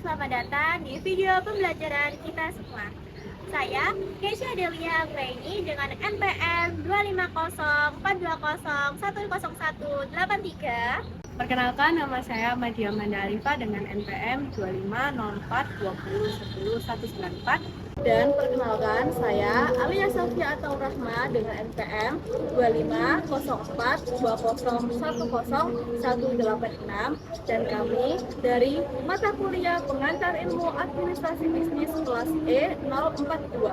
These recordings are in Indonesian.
selamat datang di video pembelajaran kita semua. Saya Keisha Delia Anggraini dengan NPM 25042010183. Perkenalkan, nama saya Madia Mandarifa dengan NPM 250420101094. Dan perkenalkan, saya Alia Sofia atau Rahma dengan NPM 250420101086 dan kami dari mata kuliah Pengantar Ilmu Administrasi Bisnis kelas E042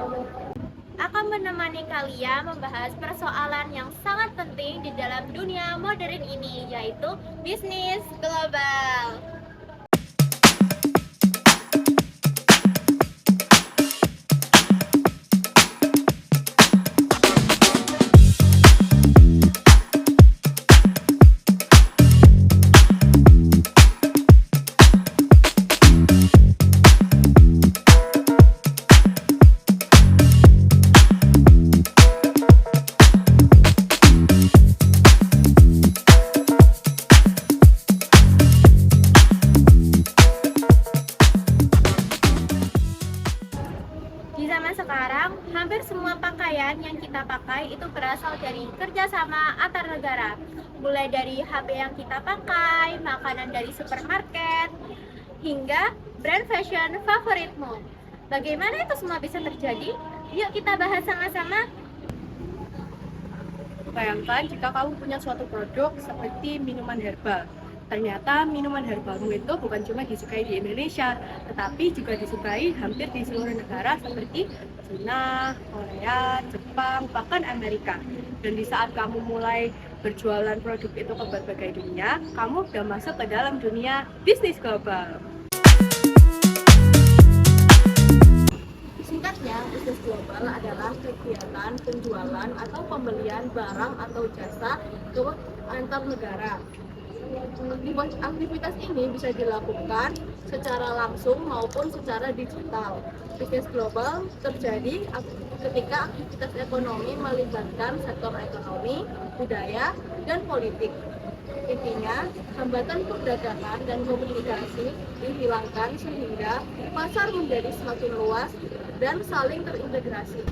akan menemani kalian membahas persoalan yang sangat penting di dalam dunia modern ini, yaitu bisnis global. Di zaman sekarang, hampir semua pakaian yang kita pakai itu berasal dari kerjasama antar negara. Mulai dari HP yang kita pakai, makanan dari supermarket, hingga brand fashion favoritmu. Bagaimana itu semua bisa terjadi? Yuk kita bahas sama-sama. Bayangkan jika kamu punya suatu produk seperti minuman herbal. Ternyata minuman herbalmu itu bukan cuma disukai di Indonesia, tetapi juga disukai hampir di seluruh negara seperti China, Korea, Jepang, bahkan Amerika. Dan di saat kamu mulai berjualan produk itu ke berbagai dunia, kamu sudah masuk ke dalam dunia bisnis global. Singkatnya, bisnis global adalah kegiatan penjualan atau pembelian barang atau jasa ke antar negara. Aktivitas ini bisa dilakukan secara langsung maupun secara digital. Bisnis global terjadi ketika aktivitas ekonomi melibatkan sektor ekonomi, budaya, dan politik. Intinya, hambatan perdagangan dan komunikasi dihilangkan sehingga pasar menjadi semakin luas dan saling terintegrasi.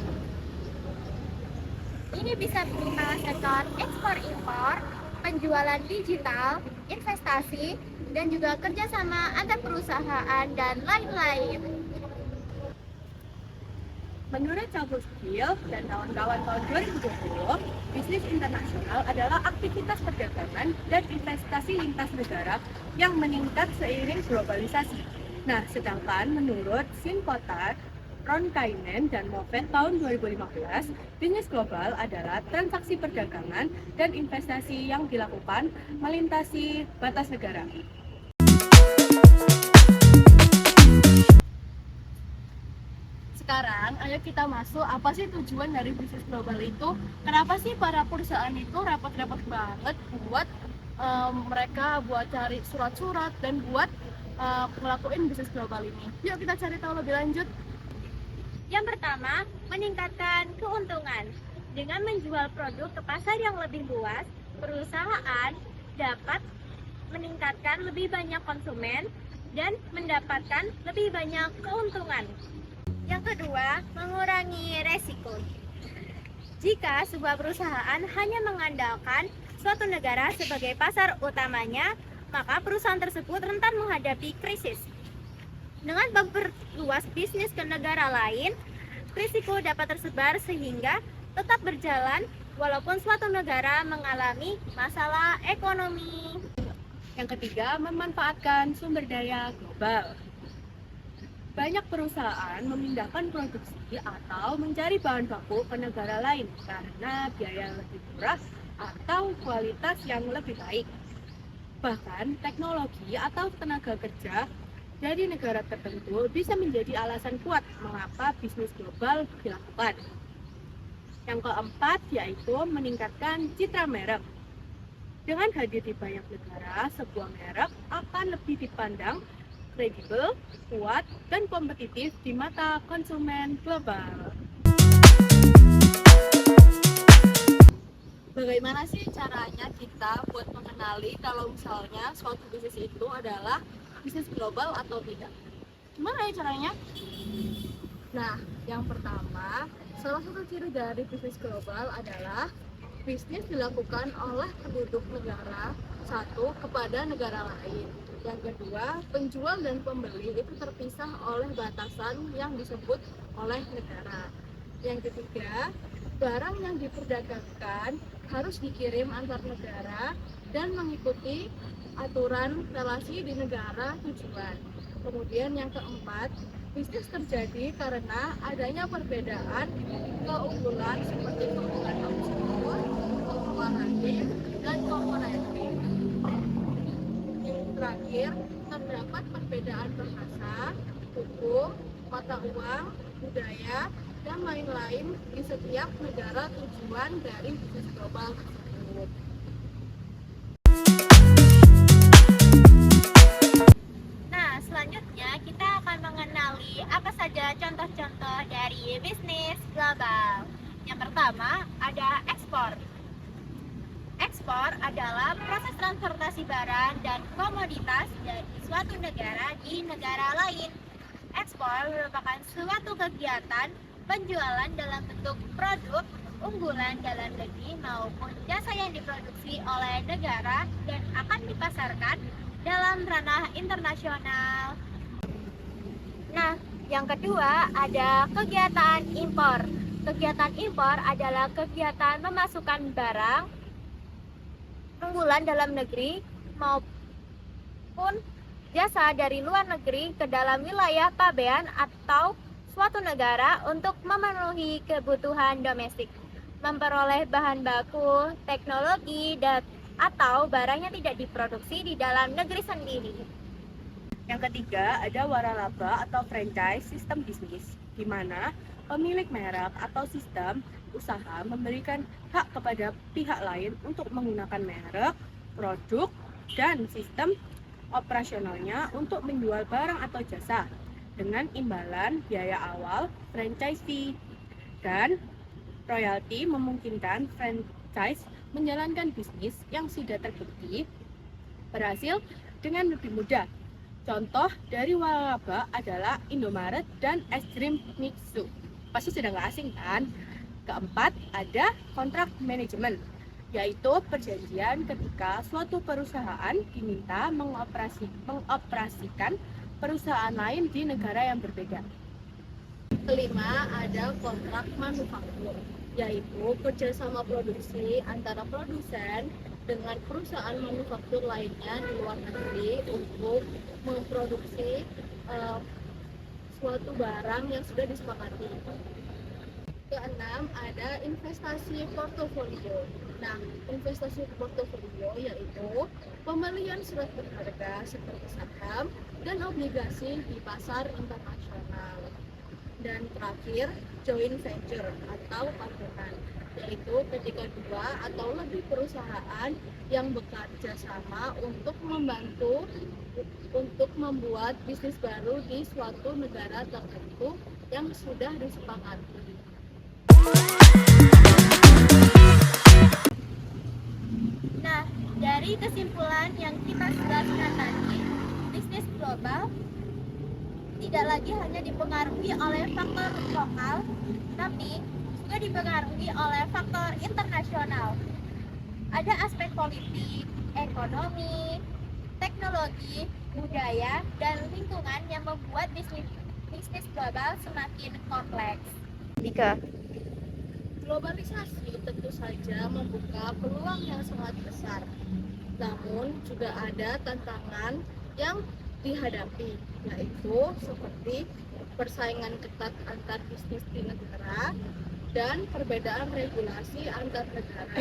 Ini bisa berupa sektor ekspor-impor, penjualan digital, investasi, dan juga kerjasama antar perusahaan dan lain-lain. Menurut Cabul Skill dan kawan-kawan tahun 2020, bisnis internasional adalah aktivitas perdagangan dan investasi lintas negara yang meningkat seiring globalisasi. Nah, sedangkan menurut Sinkotar, Ronkainen, dan Movet tahun 2015, bisnis global adalah transaksi perdagangan dan investasi yang dilakukan melintasi batas negara. Sekarang, ayo kita masuk apa sih tujuan dari bisnis global itu? Kenapa sih para perusahaan itu repot-repot banget buat mereka buat cari surat-surat dan buat ngelakuin bisnis global ini? Yuk kita cari tahu lebih lanjut. Yang pertama, meningkatkan keuntungan. Dengan menjual produk ke pasar yang lebih luas, perusahaan dapat meningkatkan lebih banyak konsumen dan mendapatkan lebih banyak keuntungan. Yang kedua, mengurangi resiko. Jika sebuah perusahaan hanya mengandalkan suatu negara sebagai pasar utamanya, maka perusahaan tersebut rentan menghadapi krisis. Dengan memperluas bisnis ke negara lain, risiko dapat tersebar sehingga tetap berjalan walaupun suatu negara mengalami masalah ekonomi. Yang ketiga, memanfaatkan sumber daya global. Banyak perusahaan memindahkan produksi atau mencari bahan baku ke negara lain karena biaya lebih murah atau kualitas yang lebih baik. Bahkan teknologi atau tenaga kerja dari negara tertentu bisa menjadi alasan kuat mengapa bisnis global dilakukan. Yang keempat yaitu meningkatkan citra merek. Dengan hadir di banyak negara, sebuah merek akan lebih dipandang kredibel, kuat, dan kompetitif di mata konsumen global. Bagaimana sih caranya kita buat mengenali kalau misalnya suatu bisnis itu adalah bisnis global atau tidak? Gimana ya caranya? Nah, yang pertama, salah satu ciri dari bisnis global adalah bisnis dilakukan oleh penduduk negara satu kepada negara lain. Yang kedua, penjual dan pembeli itu terpisah oleh batasan yang disebut oleh negara. Yang ketiga, barang yang diperdagangkan harus dikirim antar negara dan mengikuti aturan relasi di negara tujuan. Kemudian yang keempat, bisnis terjadi karena adanya perbedaan keunggulan seperti keunggulan konsumer, komparatif, dan komparatif. Yang terakhir, terdapat perbedaan bahasa, hukum, mata uang, budaya, dan lain-lain di setiap negara tujuan dari bisnis global tersebut. Nah, selanjutnya kita akan mengenali apa saja contoh-contoh dari bisnis global. Yang pertama, ada ekspor. Ekspor adalah proses transportasi barang dan komoditas dari suatu negara di negara lain. Ekspor merupakan suatu kegiatan penjualan dalam bentuk produk unggulan dalam negeri maupun jasa yang diproduksi oleh negara dan akan dipasarkan dalam ranah internasional. Nah, yang kedua ada kegiatan impor. Kegiatan impor adalah kegiatan memasukkan barang unggulan dalam negeri maupun jasa dari luar negeri ke dalam wilayah pabean atau suatu negara untuk memenuhi kebutuhan domestik, memperoleh bahan baku, teknologi, atau barang yang tidak diproduksi di dalam negeri sendiri. Yang ketiga, ada waralaba atau franchise sistem bisnis, di mana pemilik merek atau sistem usaha memberikan hak kepada pihak lain untuk menggunakan merek, produk, dan sistem operasionalnya untuk menjual barang atau jasa dengan imbalan biaya awal franchise fee, dan royalti memungkinkan franchise menjalankan bisnis yang sudah terbukti berhasil dengan lebih mudah. Contoh dari waralaba adalah Indomaret dan es krim Mixu. Pasti sudah nggak asing kan? Keempat, ada kontrak manajemen, yaitu perjanjian ketika suatu perusahaan diminta mengoperasikan perusahaan lain di negara yang berbeda. Kelima, ada kontrak manufaktur, yaitu kerjasama produksi antara produsen dengan perusahaan manufaktur lainnya di luar negeri untuk memproduksi suatu barang yang sudah disepakati. Keenam, ada investasi portofolio. Nah, investasi portofolio yaitu pembelian surat berharga seperti saham dan obligasi di pasar internasional. Dan terakhir, joint venture atau patungan, yaitu ketika dua atau lebih perusahaan yang bekerja sama untuk membuat bisnis baru di suatu negara tertentu yang sudah disepakati. Nah, dari kesimpulan yang kita jelaskan tadi, bisnis global tidak lagi hanya dipengaruhi oleh faktor lokal, tapi juga dipengaruhi oleh faktor internasional. Ada aspek politik, ekonomi, teknologi, budaya, dan lingkungan yang membuat bisnis global semakin kompleks. Dika. Globalisasi tentu saja membuka peluang yang sangat besar, namun juga ada tantangan yang dihadapi, yaitu seperti persaingan ketat antar bisnis di negara dan perbedaan regulasi antar negara.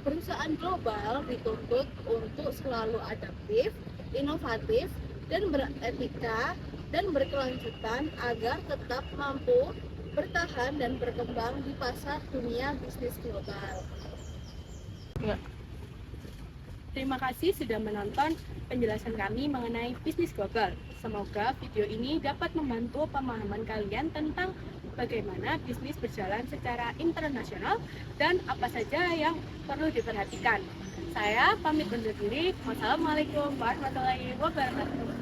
Perusahaan global dituntut untuk selalu adaptif, inovatif, dan beretika dan berkelanjutan agar tetap mampu bertahan dan berkembang di pasar dunia bisnis global. Terima kasih sudah menonton penjelasan kami mengenai bisnis global. Semoga video ini dapat membantu pemahaman kalian tentang bagaimana bisnis berjalan secara internasional dan apa saja yang perlu diperhatikan. Saya pamit undur diri. Wassalamualaikum warahmatullahi wabarakatuh.